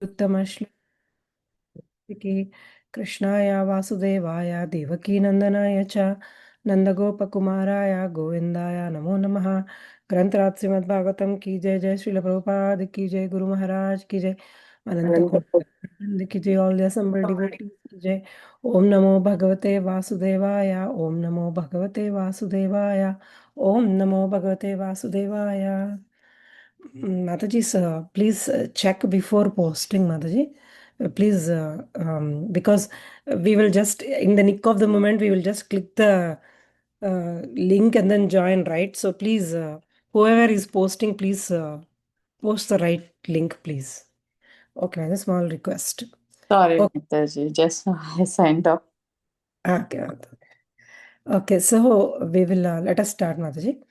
उत्तमश्लोके कृष्णाय वासुदेवाय देवकीनन्दनाय च नन्दगोपकुमाराय गोविन्दाय नमो नमः। ग्रंथराज श्रीमद्भागवतम की जय। जय श्रील प्रभुपाद की जय। गुरु महाराज की जय। अनंत कोटि की जय। ऑल द assembled devotees की जय। ओम नमो भगवते वासुदेवाय। ओम नमो भगवते वासुदेवाय। ओम नमो भगवते वासुदेवाय। Mataji, sir, please check before posting, Mataji. Please, because we will just, in the nick of the moment, we will just click the link and then join, right? So please, whoever is posting, please post the right link, please. Okay, a small request. Sorry, Okay, Nitaji. Just I signed up. okay. Okay, so we will let us start, Mataji.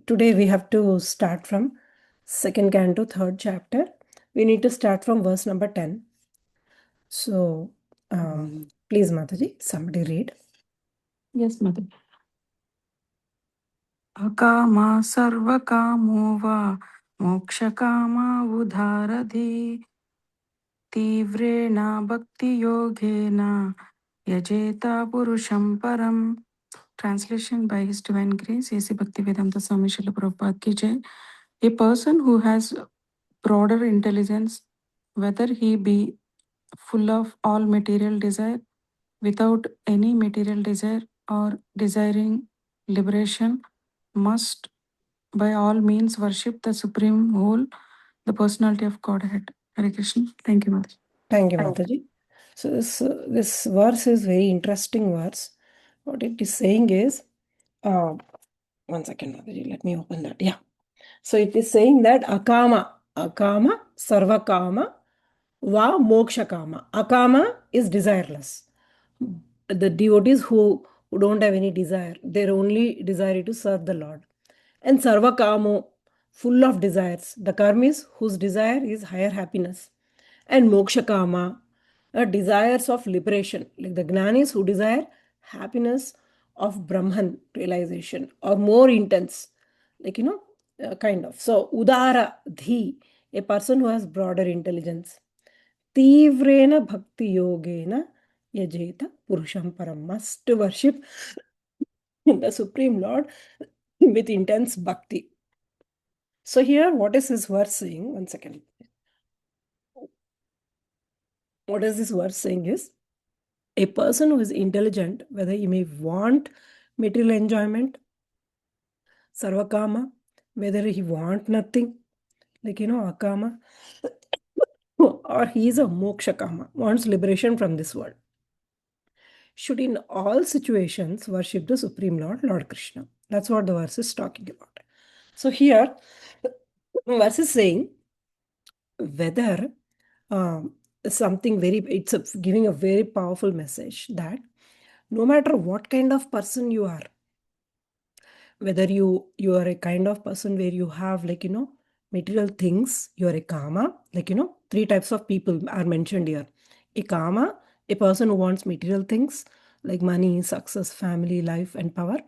Today we have to start from second canto, third chapter. We need to start from verse number 10. So, please, Mataji, somebody read. Yes, madam. अकामा सर्वकामो वा मोक्षकामा उदारधि तीव्रेण भक्तियोगेन यजेता पुरुषं परम्. Translation by His Divine Grace, A.C. Bhaktivedanta Swami Srila Prabhupada ki jai. A person who has broader intelligence, whether he be full of all material desire, without any material desire, or desiring liberation, must by all means worship the Supreme Whole, the Personality of Godhead. Hare Krishna. Thank you, Mother. Thank you, Mataji. So this verse is very interesting verse. What it is saying is, uh, one second, Mataji, let me open that. Yeah. So it is saying that akama, sarvakama, va mokshakama. Akama is desireless. The devotees who don't have any desire, their only desire is to serve the Lord. And sarvakamo, full of desires. The karmis whose desire is higher happiness. And mokshakama, desires of liberation, like the jnanis who desire happiness of Brahman realization or more intense, like kind of. So udara dhi, a person who has broader intelligence. Tivrena bhakti yogena yajeta purusham param, must worship the Supreme Lord with intense bhakti. So here, what is this verse saying? One second. What is this verse saying is, a person who is intelligent, whether he may want material enjoyment, sarvakama, whether he want nothing, like akama, or he is a mokshakama, wants liberation from this world, should in all situations worship the Supreme Lord, Lord Krishna. That's what the verse is talking about. So here, the verse is saying whether something very, it's giving a very powerful message that no matter what kind of person you are, whether you are a kind of person where you have material things, you are a kama, three types of people are mentioned here. A kama, a person who wants material things like money, success, family, life and power.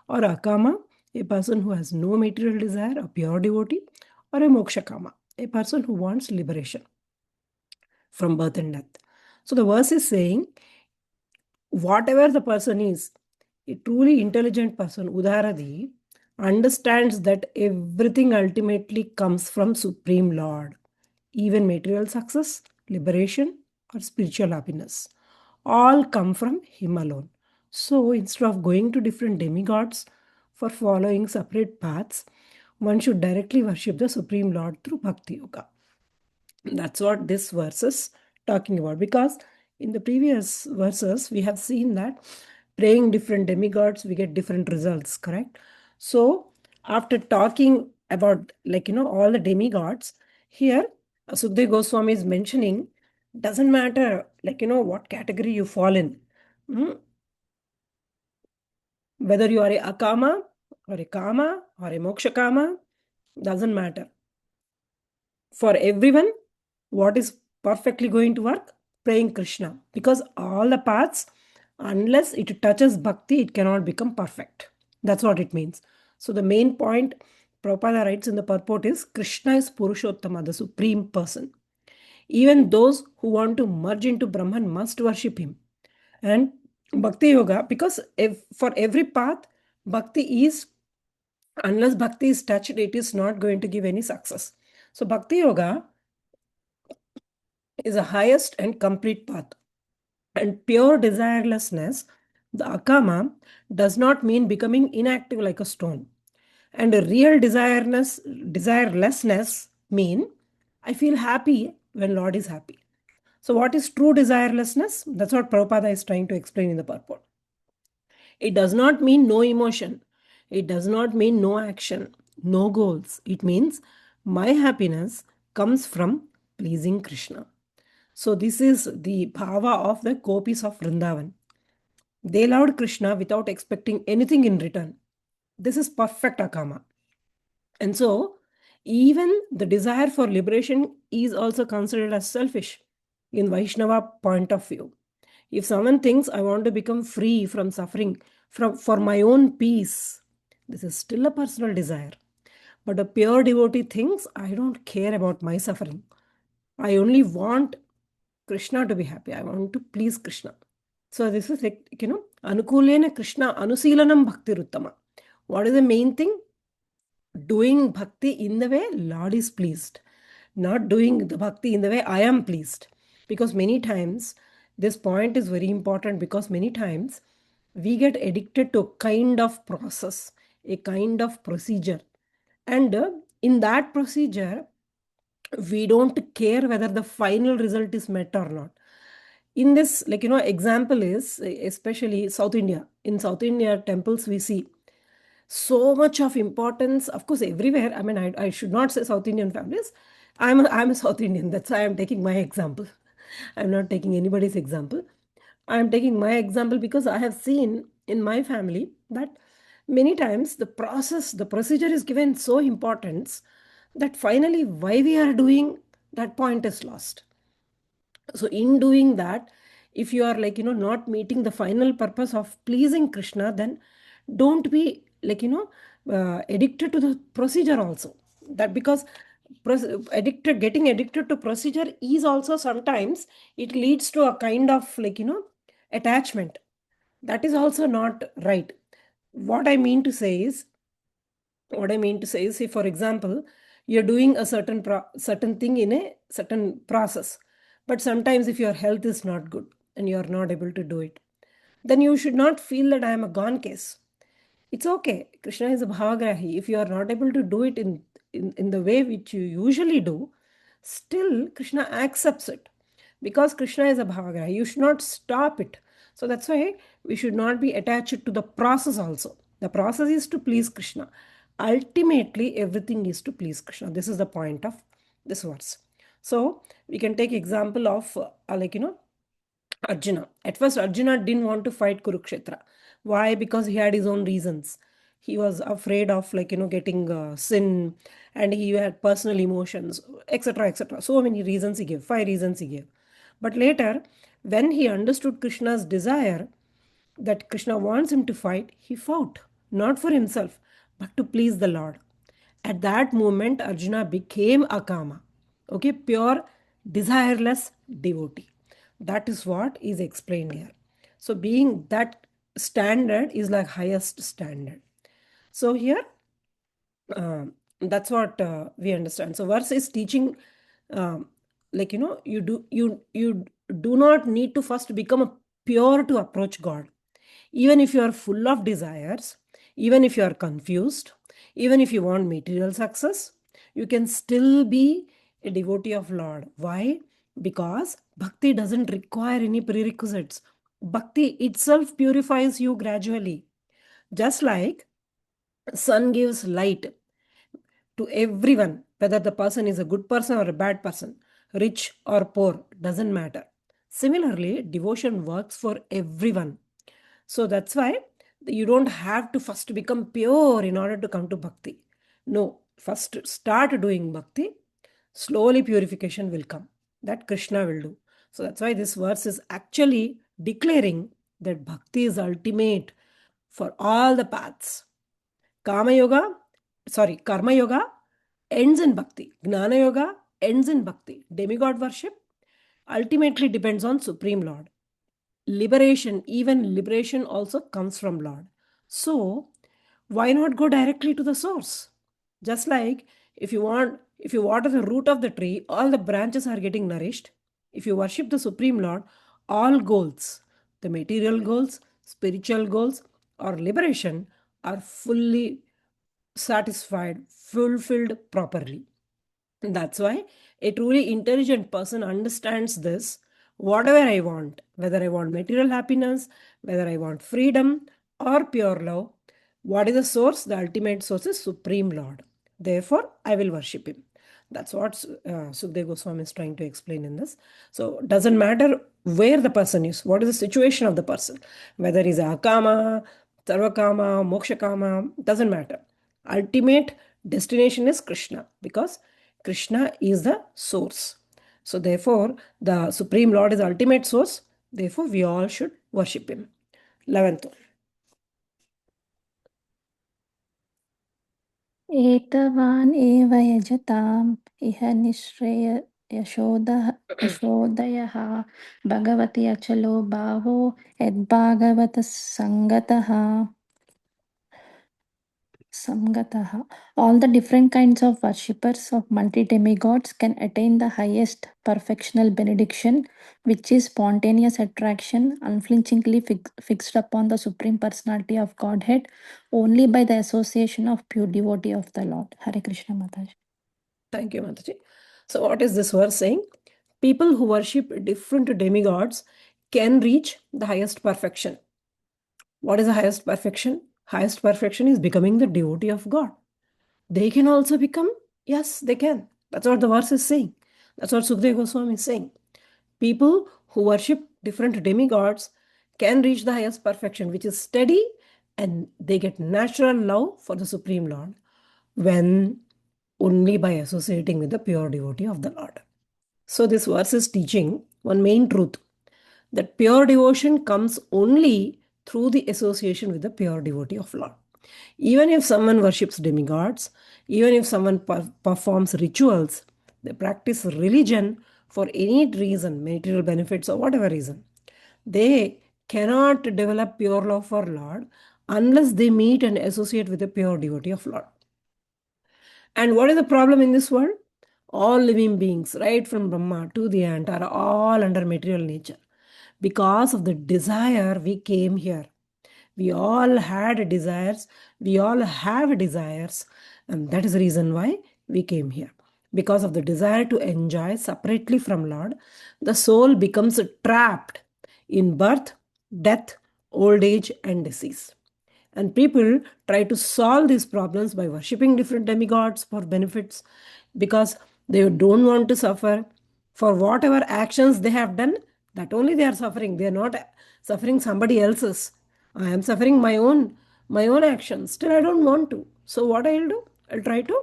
Or akama, a person who has no material desire, a pure devotee. Or a moksha kama, a person who wants liberation from birth and death. So the verse is saying, whatever the person is, a truly intelligent person, Udaradi, understands that everything ultimately comes from Supreme Lord. Even material success, liberation, or spiritual happiness, all come from Him alone. So instead of going to different demigods for following separate paths, one should directly worship the Supreme Lord through Bhakti Yoga. That's what this verse is talking about, because in the previous verses we have seen that praying different demigods we get different results, correct? So after talking about all the demigods, here Sukdev Goswami is mentioning, doesn't matter what category you fall in. Whether you are a akama or a kama or a moksha kama, doesn't matter. For everyone, what is perfectly going to work? Praying Krishna. Because all the paths, unless it touches bhakti, it cannot become perfect. That's what it means. So the main point Prabhupada writes in the purport is, Krishna is Purushottama, the supreme person. Even those who want to merge into Brahman must worship him. And Bhakti Yoga, because for every path, Bhakti is, unless Bhakti is touched, it is not going to give any success. So Bhakti Yoga is the highest and complete path. And pure desirelessness, the akama, does not mean becoming inactive like a stone. And a real desirelessness mean I feel happy when Lord is happy. So what is true desirelessness? That's what Prabhupada is trying to explain in the purport. It does not mean no emotion. It does not mean no action, no goals. It means my happiness comes from pleasing Krishna. So this is the bhava of the gopis of Vrindavan. They loved Krishna without expecting anything in return. This is perfect akama. And so, even the desire for liberation is also considered as selfish in Vaishnava point of view. If someone thinks I want to become free from suffering for my own peace, this is still a personal desire. But a pure devotee thinks I don't care about my suffering. I only want Krishna to be happy. I want to please Krishna. So this is like, Anukulena Krishna Anusilanam Bhakti Ruttama. What is the main thing? Doing bhakti in the way Lord is pleased, not doing the bhakti in the way I am pleased. Because many times, this point is very important because many times we get addicted to a kind of process, a kind of procedure. And in that procedure, we don't care whether the final result is met or not. In this, example is especially South India. In South India temples, we see so much of importance, of course, everywhere. I mean, I should not say South Indian families. I'm a South Indian. That's why I'm taking my example. I'm not taking anybody's example. I'm taking my example because I have seen in my family that many times the process, the procedure is given so importance that finally why we are doing that point is lost. So in doing that, if you are not meeting the final purpose of pleasing Krishna, then don't be addicted to the procedure also. That because getting addicted to procedure is also sometimes it leads to a kind of attachment. That is also not right. What I mean to say is, say for example, you're doing a certain thing in a certain process, but sometimes if your health is not good and you are not able to do it, then you should not feel that I am a gone case. It's okay. Krishna is a bhavagrahi. If you are not able to do it in the way which you usually do, still Krishna accepts it. Because Krishna is a bhavagrahi, you should not stop it. So that's why we should not be attached to the process also. The process is to please Krishna. Ultimately, everything is to please Krishna. This is the point of this verse. So we can take example of Arjuna. At first, Arjuna didn't want to fight Kurukshetra. Why? Because he had his own reasons. He was afraid of getting sin, and he had personal emotions, etc., etc. So many reasons he gave. 5 reasons he gave. But later, when he understood Krishna's desire, that Krishna wants him to fight, he fought, not for himself, but to please the Lord. At that moment, Arjuna became a Kama, okay, pure, desireless devotee. That is what is explained here. So, being that standard is like highest standard. So, here that's what we understand. So verse is teaching you do not need to first become a pure to approach God. Even if you are full of desires, even if you are confused, even if you want material success, you can still be a devotee of Lord. Why? Because bhakti doesn't require any prerequisites. Bhakti itself purifies you gradually. Just like sun gives light to everyone, whether the person is a good person or a bad person, rich or poor, doesn't matter. Similarly, devotion works for everyone. So that's why you don't have to first become pure in order to come to bhakti. No, first start doing bhakti, slowly purification will come. That Krishna will do. So that's why this verse is actually declaring that bhakti is ultimate for all the paths. Karma Yoga ends in bhakti. Gnana Yoga ends in bhakti. Demigod worship ultimately depends on Supreme Lord. Even liberation also comes from Lord. So, why not go directly to the source? Just like if you water the root of the tree, all the branches are getting nourished. If you worship the Supreme Lord, all goals, the material goals, spiritual goals, or liberation, are fully satisfied, fulfilled properly. That's why a truly intelligent person understands this. Whatever I want, whether I want material happiness, whether I want freedom or pure love, what is the source? The ultimate source is Supreme Lord. Therefore, I will worship Him. That's what Sukdev Goswami is trying to explain in this. So, doesn't matter where the person is, what is the situation of the person, whether he's a Akama, Sarvakama, Mokshakama, doesn't matter. Ultimate destination is Krishna, because Krishna is the source. So therefore, the Supreme Lord is the ultimate source. Therefore, we all should worship Him. 11th one. एतवान् एव यजताम् इह निःश्रेय यशोदयः भगवति अचलो भावो यद्भागवतः Samgataha. All the different kinds of worshippers of multi-demigods can attain the highest perfectional benediction, which is spontaneous attraction, unflinchingly fixed upon the Supreme Personality of Godhead, only by the association of pure devotee of the Lord. Hare Krishna Mataji. Thank you, Mataji. So what is this verse saying? People who worship different demigods can reach the highest perfection. What is the highest perfection? Highest perfection is becoming the devotee of God. They can also become, yes, they can. That's what the verse is saying. That's what Sukdev Goswami is saying. People who worship different demigods can reach the highest perfection, which is steady, and they get natural love for the Supreme Lord when only by associating with the pure devotee of the Lord. So this verse is teaching one main truth, that pure devotion comes only through the association with the pure devotee of Lord. Even if someone worships demigods, even if someone performs rituals, they practice religion for any reason, material benefits or whatever reason, they cannot develop pure love for Lord unless they meet and associate with a pure devotee of Lord. And what is the problem in this world? All living beings, right from Brahma to the ant, are all under material nature. Because of the desire, we came here. We all had desires. We all have desires. And that is the reason why we came here. Because of the desire to enjoy separately from Lord, the soul becomes trapped in birth, death, old age, and disease. And people try to solve these problems by worshipping different demigods for benefits, because they don't want to suffer for whatever actions they have done. That only they are suffering. They are not suffering somebody else's. I am suffering my own actions. Still, I don't want to. So what I'll do? I'll try to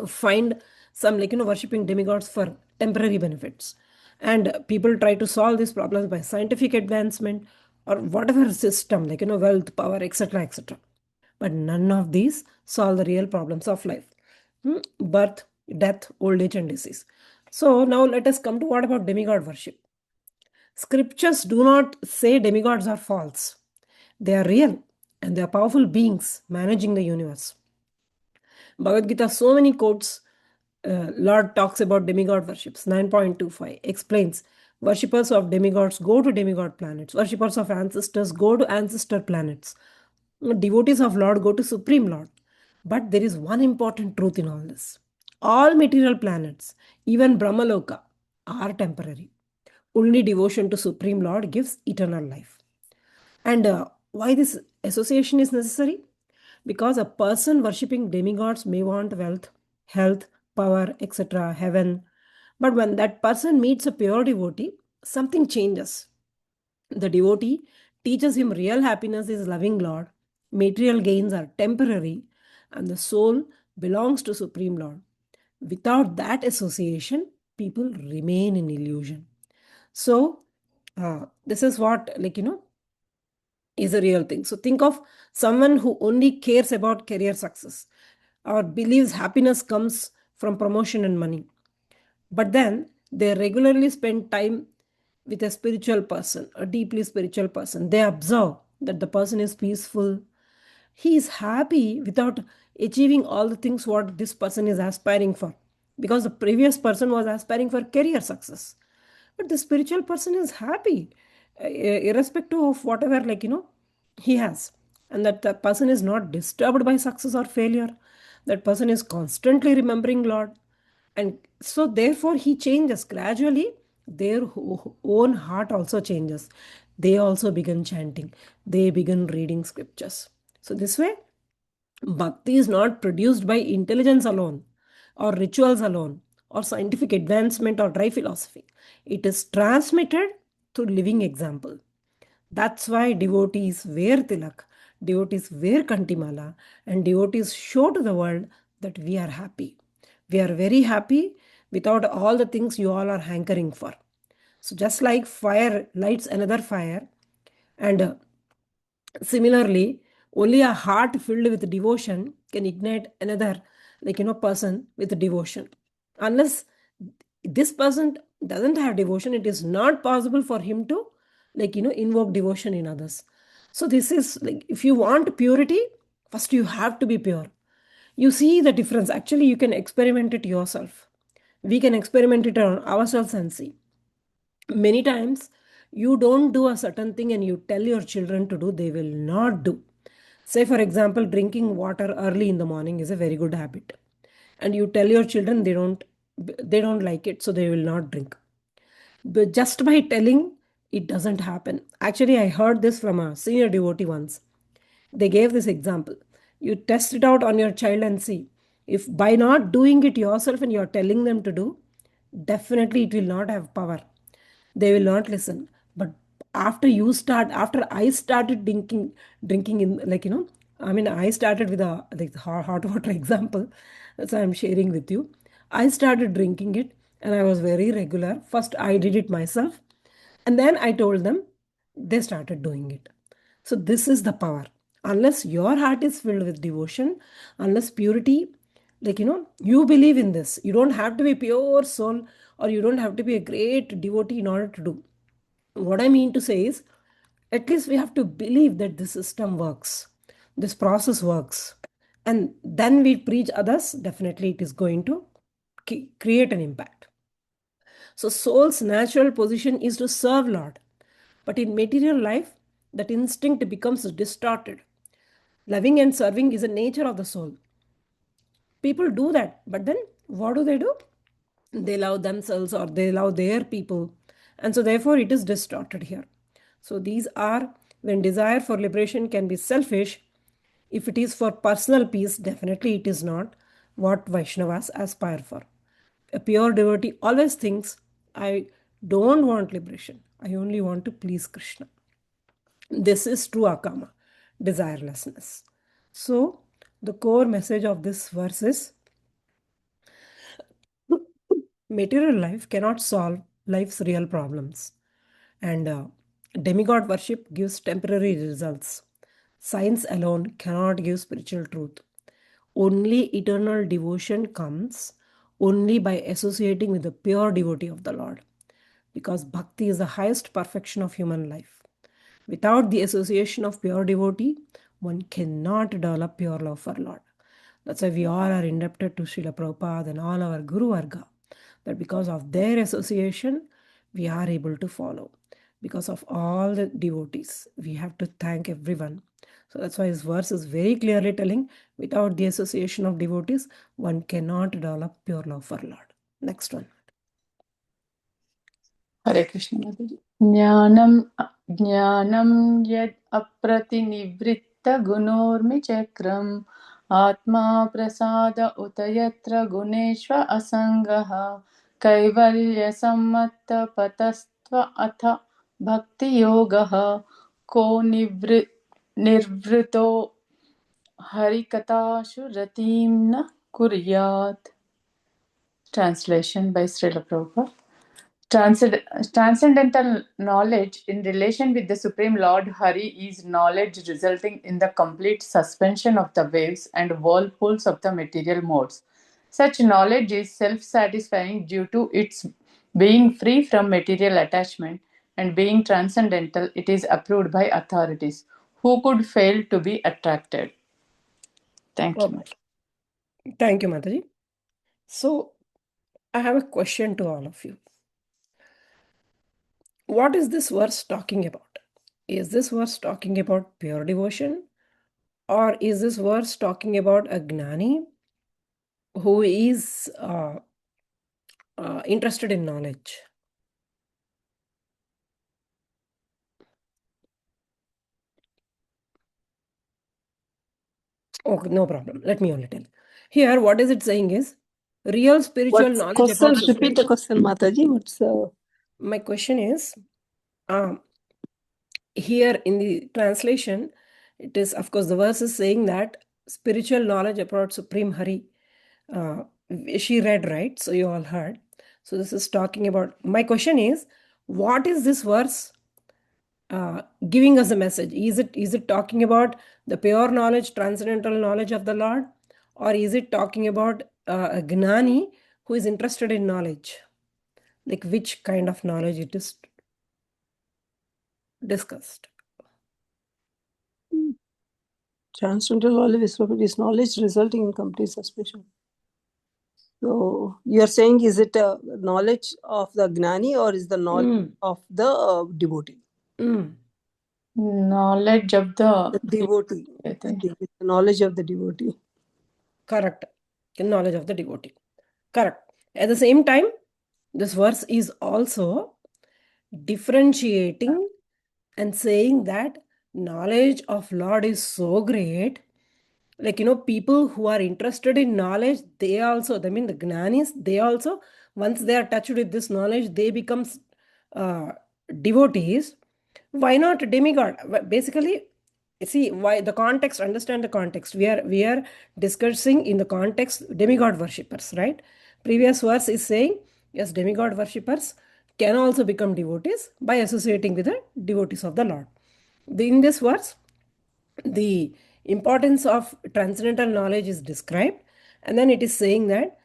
find some, worshipping demigods for temporary benefits. And people try to solve these problems by scientific advancement or whatever system, wealth, power, etc., etc. But none of these solve the real problems of life. Birth, death, old age, and disease. So now let us come to what about demigod worship. Scriptures do not say demigods are false. They are real, and they are powerful beings managing the universe. Bhagavad Gita, so many quotes. Lord talks about demigod worships. 9.25 explains worshippers of demigods go to demigod planets. Worshippers of ancestors go to ancestor planets. Devotees of Lord go to Supreme Lord. But there is one important truth in all this. All material planets, even Brahmaloka, are temporary. Only devotion to Supreme Lord gives eternal life. And why this association is necessary? Because a person worshipping demigods may want wealth, health, power, etc., heaven. But when that person meets a pure devotee, something changes. The devotee teaches him real happiness is loving Lord, material gains are temporary, and the soul belongs to Supreme Lord. Without that association, people remain in illusion. So, this is what, is a real thing. So think of someone who only cares about career success or believes happiness comes from promotion and money. but then they regularly spend time with a spiritual person, a deeply spiritual person. They observe that the person is peaceful, he is happy without achieving all the things what this person is aspiring for, because the previous person was aspiring for career success, but the spiritual person is happy, irrespective of whatever, he has. And that the person is not disturbed by success or failure. That person is constantly remembering Lord. And so therefore he changes gradually. Their own heart also changes. They also begin chanting, they begin reading scriptures. So this way, bhakti is not produced by intelligence alone, or rituals alone, or scientific advancement or dry philosophy. It is transmitted through living example. That's why devotees wear tilak, devotees wear kantimala, and devotees show to the world that we are happy. We are very happy without all the things you all are hankering for. So just like fire lights another fire, and similarly, only a heart filled with devotion can ignite another, person with devotion. Unless this person doesn't have devotion, it is not possible for him to, invoke devotion in others. So this is like, if you want purity, first you have to be pure. You see the difference. Actually, you can experiment it yourself. We can experiment it on ourselves and see. Many times you don't do a certain thing and you tell your children to do, they will not do. Say for example, drinking water early in the morning is a very good habit, and you tell your children, they don't like it, so they will not drink. But just by telling, it doesn't happen. Actually, I heard this from a senior devotee once. They gave this example. You test it out on your child and see. If by not doing it yourself and you're telling them to do, definitely it will not have power. They will not listen. But after I started drinking in, I started with a like hot water example. That's why I'm sharing with you. I started drinking it and I was very regular. First, I did it myself, and then I told them, they started doing it. So, this is the power. Unless your heart is filled with devotion, unless purity, you believe in this. You don't have to be pure soul, or you don't have to be a great devotee in order to do. What I mean to say is, at least we have to believe that this system works, this process works. And then we preach others, definitely it is going to create an impact. So, soul's natural position is to serve Lord. But in material life, that instinct becomes distorted. Loving and serving is the nature of the soul. People do that, but then what do? They love themselves or they love their people. And so, therefore, it is distorted here. So, these are when desire for liberation can be selfish. If it is for personal peace, definitely it is not what Vaishnavas aspire for. A pure devotee always thinks, I don't want liberation, I only want to please Krishna. This is true akama, desirelessness. So, the core message of this verse is, material life cannot solve life's real problems, and demigod worship gives temporary results. Science alone cannot give spiritual truth. Only eternal devotion comes only by associating with the pure devotee of the Lord, because bhakti is the highest perfection of human life. Without the association of pure devotee, one cannot develop pure love for Lord. That's why we all are indebted to Srila Prabhupada and all our Guru Varga, that because of their association, we are able to follow. Because of all the devotees, we have to thank everyone. So that's why his verse is very clearly telling, without the association of devotees, one cannot develop pure love for Lord. Next one. Hare Krishna Mataji. ज्ञानं यद् अप्रतिनिवृत्तगुणोर्मिचक्रम् आत्मा प्रसाद उत यत्र गुणेष्व असङ्गः कैवल्यसम्मतपतस्त्व अथ भक्तियोगः को निर्वृतो हरिकथासु रतिं न कुर्यात्. Translation by Srila Prabhupada. Transcendental knowledge in relation with the Supreme Lord Hari is knowledge resulting in the complete suspension of the waves and whirlpools of the material modes. Such knowledge is self-satisfying due to its being free from material attachment and being transcendental. It is approved by authorities. Who could fail to be attracted? Thank you. Okay. Thank you, Mataji. So, I have a question to all of you. What is this verse talking about? Is this verse talking about pure devotion? Or is this verse talking about a gnani who is interested in knowledge? Okay, no problem. Let me only tell. Here, what is it saying is real spiritual What's knowledge question? about Supreme. Repeat the question, Mataji. What's My question is, here in the translation, it is, of course, the verse is saying that spiritual knowledge about Supreme Hari. She read, right? So you all heard. So this is talking about. My question is, what is this verse giving us a message? Is it talking about the pure knowledge, transcendental knowledge of the Lord, or is it talking about a gnani who is interested in knowledge? Like which kind of knowledge it is discussed? transcendental knowledge resulting in complete suspension? So you are saying, is it a knowledge of the gnani or is the knowledge of the devotee? Knowledge of the devotee. I I think. think it's the knowledge of the devotee. Correct. The knowledge of the devotee. Correct. At the same time, this verse is also differentiating and saying that knowledge of Lord is so great. Like, people who are interested in knowledge, they also, the gnanis, they also, once they are touched with this knowledge, they become devotees. Why not demigod? Basically, see why the context, understand the context. We are discussing in the context demigod worshippers, right? Previous verse is saying, yes, demigod worshippers can also become devotees by associating with the devotees of the Lord. In this verse, the importance of transcendental knowledge is described, and then it is saying that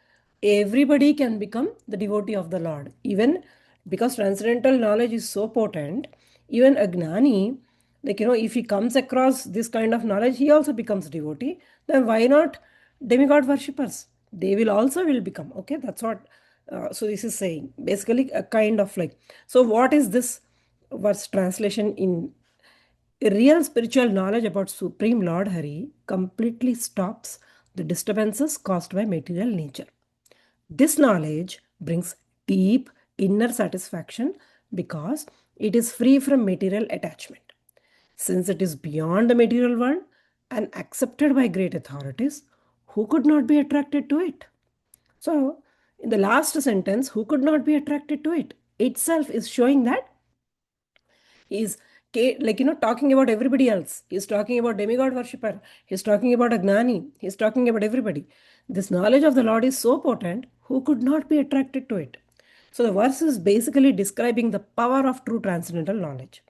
everybody can become the devotee of the Lord, even because transcendental knowledge is so potent. Even a gnani, like, if he comes across this kind of knowledge, he also becomes devotee. Then why not demigod worshippers? They will also will become. Okay, that's what. So this is saying basically a kind of like. So what is this verse translation in? Real spiritual knowledge about Supreme Lord Hari completely stops the disturbances caused by material nature. This knowledge brings deep inner satisfaction because it is free from material attachment. Since it is beyond the material world and accepted by great authorities, who could not be attracted to it? So, in the last sentence, who could not be attracted to it? Itself is showing that he's talking about everybody else. He's talking about demigod worshipper. He's talking about a gnani. He's talking about everybody. This knowledge of the Lord is so potent, who could not be attracted to it? So the verse is basically describing the power of true transcendental knowledge.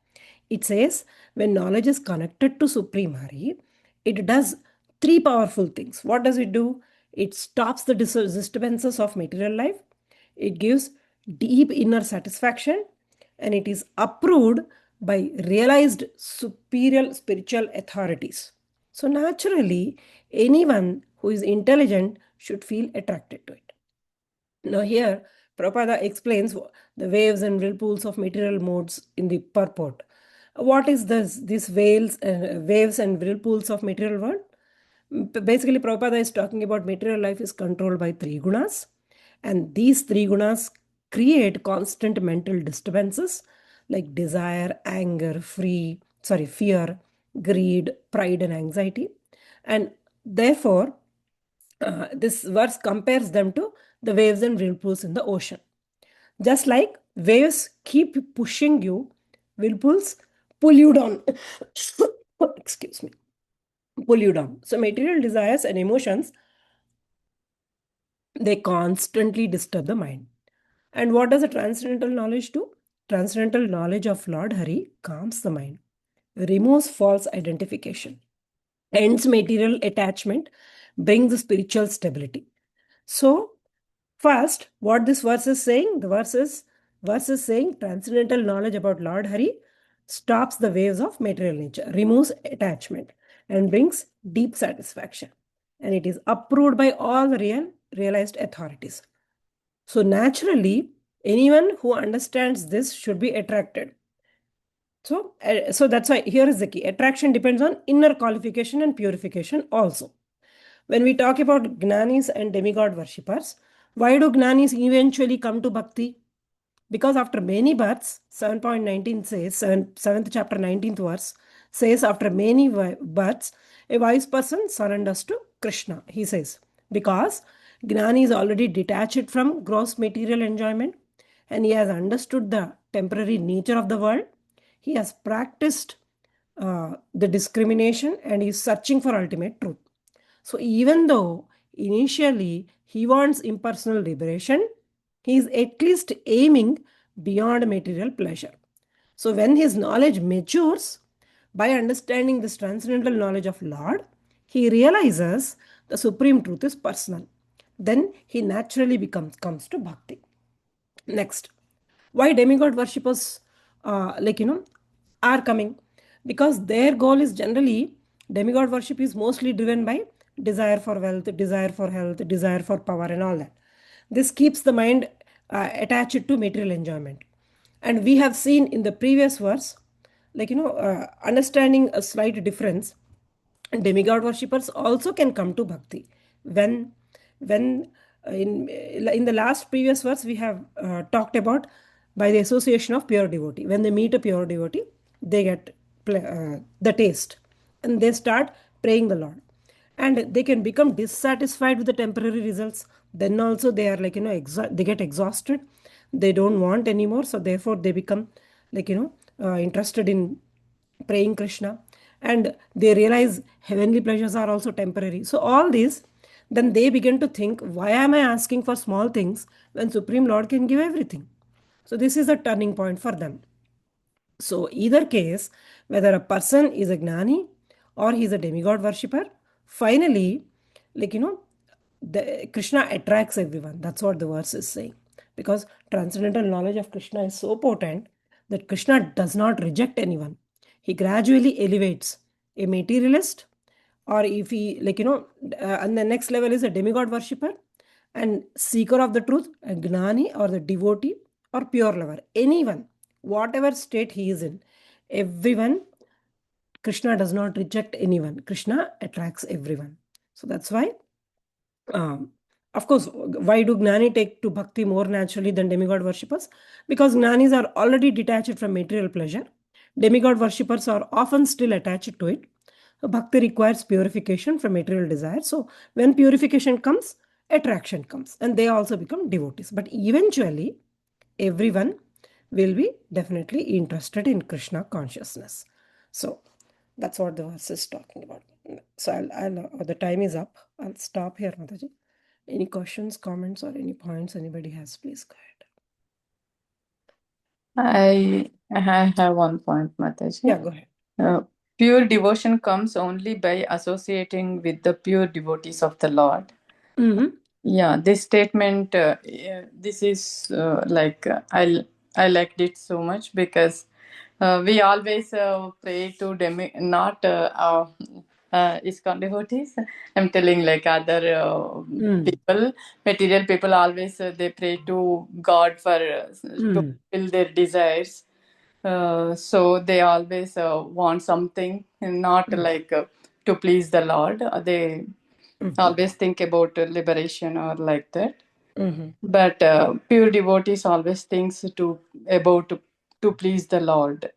It says, when knowledge is connected to Supreme Hari, it does three powerful things. What does it do? It stops the disturbances of material life. It gives deep inner satisfaction, and it is approved by realized superior spiritual authorities. So naturally, anyone who is intelligent should feel attracted to it. Now here, Prabhupada explains the waves and whirlpools of material modes in the purport. What is this? These waves and whirlpools of material world? Basically, Prabhupada is talking about material life is controlled by three gunas, and these three gunas create constant mental disturbances like desire, anger, fear, greed, pride, and anxiety. And therefore, this verse compares them to the waves and whirlpools in the ocean. Just like waves keep pushing you, whirlpools pull you down. Excuse me. Pull you down. So material desires and emotions, they constantly disturb the mind. And what does a transcendental knowledge do? Transcendental knowledge of Lord Hari calms the mind, removes false identification, ends material attachment, brings spiritual stability. So, first, what this verse is saying, the verse is saying transcendental knowledge about Lord Hari stops the waves of material nature, removes attachment, and brings deep satisfaction. And it is approved by all the realized authorities. So naturally, anyone who understands this should be attracted. So that's why here is the key. Attraction depends on inner qualification and purification also. When we talk about Gnanis and demigod worshippers, why do Gnanis eventually come to Bhakti? Because after many births, 7.19 says, 7th chapter 19th verse says, after many births, a wise person surrenders to Krishna, he says. Because Gnani is already detached from gross material enjoyment and he has understood the temporary nature of the world. He has practiced the discrimination and is searching for ultimate truth. So even though initially he wants impersonal liberation, he is at least aiming beyond material pleasure. So when his knowledge matures, by understanding this transcendental knowledge of Lord, he realizes the supreme truth is personal. Then he naturally comes to bhakti. Next, why demigod worshippers are coming? Because their goal is generally, demigod worship is mostly driven by desire for wealth, desire for health, desire for power and all that. This keeps the mind attached to material enjoyment. And we have seen in the previous verse, understanding a slight difference, demigod worshippers also can come to bhakti when in the last previous verse we have talked about by the association of pure devotee. When they meet a pure devotee, they get the taste and they start praying the Lord, and they can become dissatisfied with the temporary results. Then also they are they get exhausted, they don't want anymore, so therefore they become interested in praying Krishna, and they realize heavenly pleasures are also temporary. So all this, then they begin to think, why am I asking for small things when Supreme Lord can give everything? So this is a turning point for them. So either case, whether a person is a Gnani or he's a demigod worshipper, finally, Krishna attracts everyone. That's what the verse is saying. Because transcendental knowledge of Krishna is so potent that Krishna does not reject anyone. He gradually elevates a materialist, or if he, and the next level is a demigod worshipper and seeker of the truth, a Gnani or the devotee or pure lover. Anyone, whatever state he is in, everyone, Krishna does not reject anyone. Krishna attracts everyone. So that's why, of course, why do Gnani take to bhakti more naturally than demigod worshippers? Because Gnanis are already detached from material pleasure. Demigod worshippers are often still attached to it. Bhakti requires purification from material desire. So when purification comes, attraction comes, and they also become devotees. But eventually, everyone will be definitely interested in Krishna consciousness. So that's what the verse is talking about. So I'll the time is up. I'll stop here, Mataji. Any questions, comments, or any points anybody has, please go ahead. I have one point, Mataji. Yeah, go ahead. Pure devotion comes only by associating with the pure devotees of the Lord. Mm-hmm. Yeah, this statement, this is I liked it so much because we always pray to not ISKCON devotees. I'm telling like other people, material people, always they pray to God for to fulfill their desires. So they always want something, not like to please the Lord. They always think about liberation or like that. But pure devotees always thinks about to please the Lord.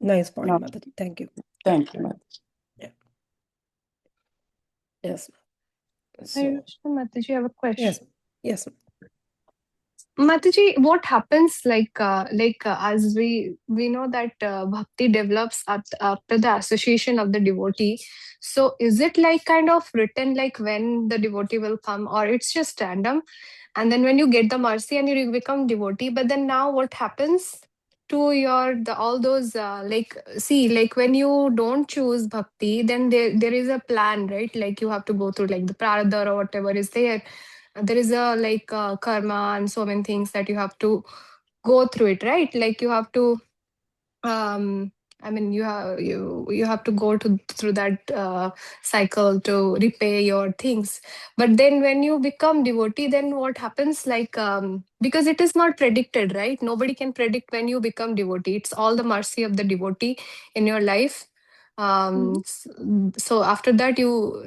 Nice point, No. Mataji. Thank you. Thank you, Mataji. Yeah. Yes. So, Mataji, I have a question. Yes. Mataji, what happens as we know that bhakti develops after the association of the devotee. So is it like kind of written like when the devotee will come, or it's just random? And then when you get the mercy and you become devotee, but then now what happens? to your all those like, see, like when you don't choose bhakti, then there is a plan, right? Like you have to go through like the prarabdha or whatever is there. There is a like karma and so many things that you have to go through it, right? Like you have to I mean, you have to go through that cycle to repay your things. But then when you become devotee, then what happens? Like because it is not predicted, right? Nobody can predict when you become devotee. It's all the mercy of the devotee in your life. So after that,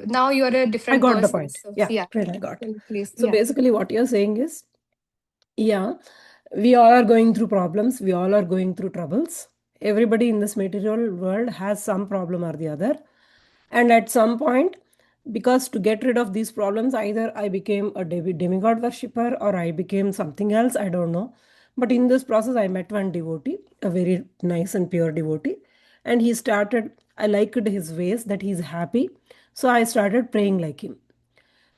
now you are a I different got the person. point. So, Yeah, yeah, Prerna, I got. please, So yeah. basically what you're saying is, yeah, we all are going through problems. We all are going through troubles. Everybody in this material world has some problem or the other. And at some point, because to get rid of these problems, either I became a demigod worshipper or I became something else, I don't know. But in this process, I met one devotee, a very nice and pure devotee. And he started, I liked his ways that he's happy. So I started praying like him.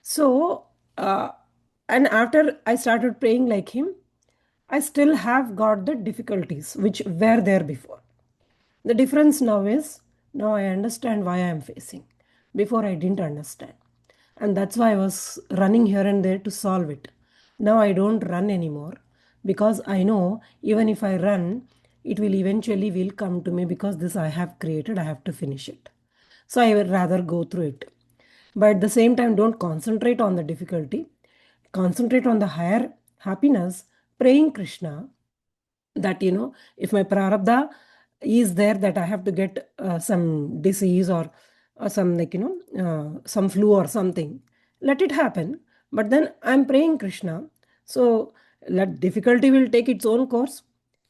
So, and after I started praying like him, I still have got the difficulties which were there before. The difference now is, now I understand why I am facing. Before I didn't understand. And that's why I was running here and there to solve it. Now I don't run anymore because I know even if I run, it will eventually will come to me because this I have created, I have to finish it. So I would rather go through it. But at the same time, don't concentrate on the difficulty. Concentrate on the higher happiness, praying Krishna that, if my prarabdha is there that I have to get some disease or some like, some flu or something, let it happen. But then I'm praying Krishna. So let difficulty will take its own course.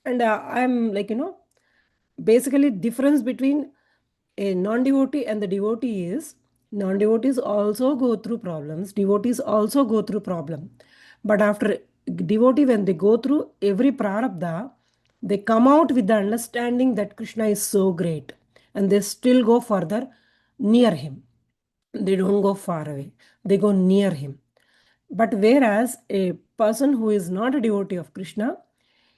And I'm like, basically difference between a non-devotee and the devotee is non-devotees also go through problems, devotees also go through problem. But after devotee, when they go through every prarabdha, they come out with the understanding that Krishna is so great and they still go further near him. They don't go far away, they go near him. But whereas a person who is not a devotee of Krishna,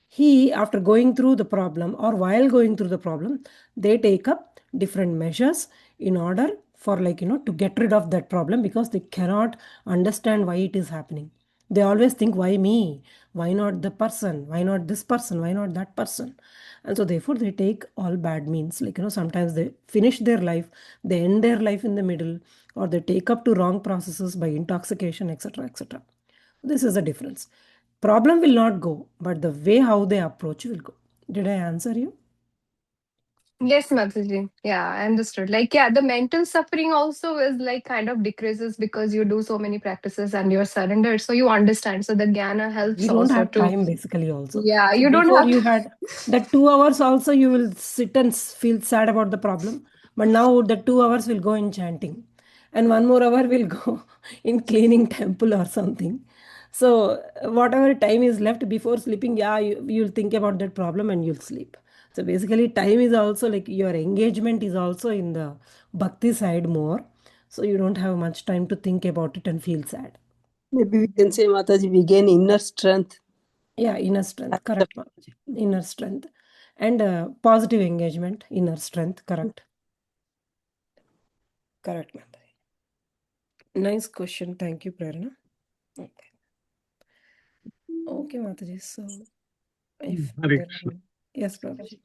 he, after going through the problem or while going through the problem, they take up different measures in order for to get rid of that problem because they cannot understand why it is happening. They always think, why me? Why not the person? Why not this person? Why not that person? And so therefore they take all bad means. Sometimes they finish their life, they end their life in the middle, or they take up to wrong processes by intoxication, etc. etc. This is the difference. Problem will not go, but the way how they approach will go. Did I answer you? Yes, Mataji. Yeah, I understood. Like, yeah, the mental suffering also is like kind of decreases because you do so many practices and you're surrendered. So you understand. So the jnana helps You don't also have to, time basically also. yeah, So you don't before have you had that 2 hours also you will sit and feel sad about the problem. But now the 2 hours will go in chanting. And 1 more hour will go in cleaning temple or something. So whatever time is left before sleeping, yeah, you'll think about that problem and you'll sleep. So basically time is also like your engagement is also in the bhakti side more. So you don't have much time to think about it and feel sad. Maybe we can say, Mataji, we gain inner strength. Yeah, inner strength, correct, Mataji. Inner strength. And positive engagement, inner strength, correct. Correct, Mataji. Nice question. Thank you, Prerna. Okay. Okay, Mataji. So, if Hare there Krishna. are... Yes, Prabhuji.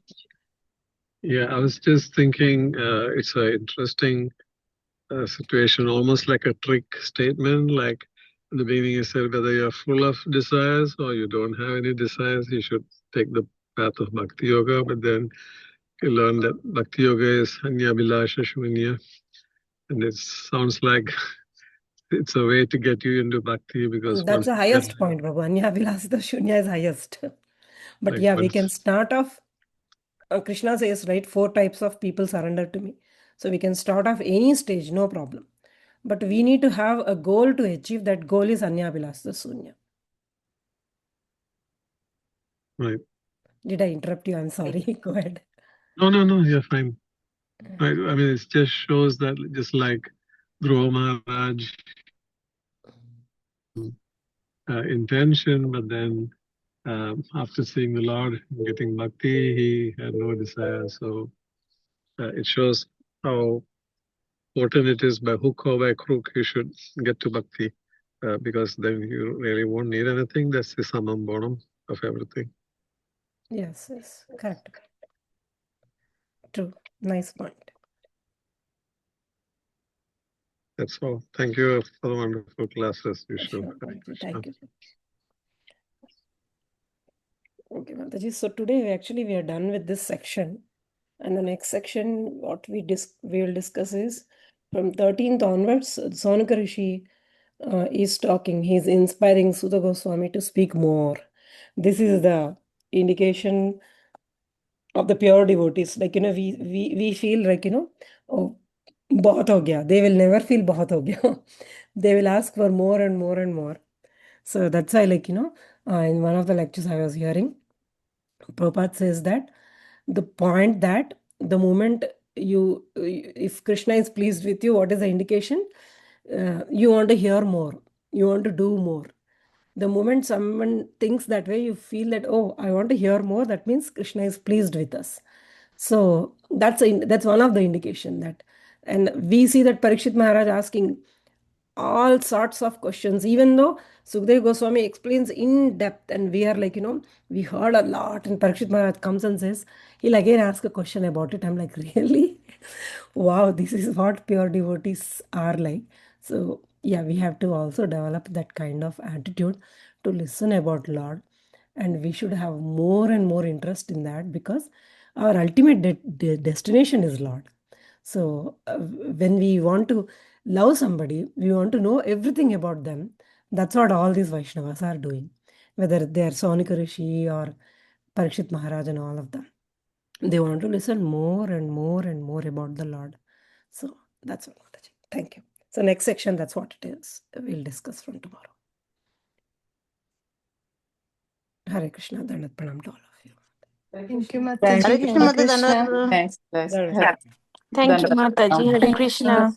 Yeah, I was just thinking it's an interesting situation, almost like a trick statement. Like in the beginning, you said whether you're full of desires or you don't have any desires, you should take the path of Bhakti Yoga. But then you learn that Bhakti Yoga is Anya Bilasha Shunya. And it sounds like it's a way to get you into Bhakti because That's once the highest point, Prabhu. Anya Vilasita Shunya is highest. But like yeah, we once, can start off. Krishna says, right, 4 types of people surrender to me. So we can start off any stage, no problem. But we need to have a goal to achieve. That goal is Anya Vilasita Shunya. right. Did I interrupt you? I'm sorry. Go ahead. No, you're fine. Right. I mean, it just shows that just like Dhruva Maharaj intention, but then after seeing the Lord, getting bhakti, he had no desire. So it shows how important it is by hook or by crook you should get to bhakti, because then you really won't need anything. That's the summum bonum of everything. Yes, yes, correct. True. Nice point. That's all. Thank you for the wonderful class as usual. Sure. Hare Krishna. Thank you. Okay, Mataji. So today we are done with this section. And the next section, what we will discuss is from 13th onwards, Sonaka Rishi is talking. He's inspiring Sudha Goswami to speak more. This is the indication of the pure devotees. Like, we feel like, oh, bahut ho gaya. They will never feel bahut ho gaya. They will ask for more and more and more. So that's why, like, in one of the lectures I was hearing, Prabhupada says that the point that the moment if Krishna is pleased with you, what is the indication? You want to hear more, you want to do more. The moment someone thinks that way, you feel that, oh, I want to hear more, that means Krishna is pleased with us. So that's one of the indication that, and we see that Parikshit Maharaj asking all sorts of questions, even though Sukdev Goswami explains in depth, and we are like, we heard a lot, and Parikshit Maharaj comes and says, he'll again ask a question about it. I'm like, really? Wow, this is what pure devotees are like. So yeah, we have to also develop that kind of attitude to listen about Lord, and we should have more and more interest in that, because our ultimate destination is Lord. So when we want to love somebody, we want to know everything about them. That's what all these Vaishnavas are doing, whether they are Sonika Rishi or Parikshit Maharaj and all of them. They want to listen more and more and more about the Lord. So that's all, Mataji. Thank you. So next section, that's what it is. We'll discuss from tomorrow. Hare Krishna, Dandat Pranam to all of you. Thank you, Thank Mataji. Hare Krishna, Hare Mata Krishna. Dandavat. Thanks, guys. Dandat. Thank you, Mataji. Hare Hare Krishna.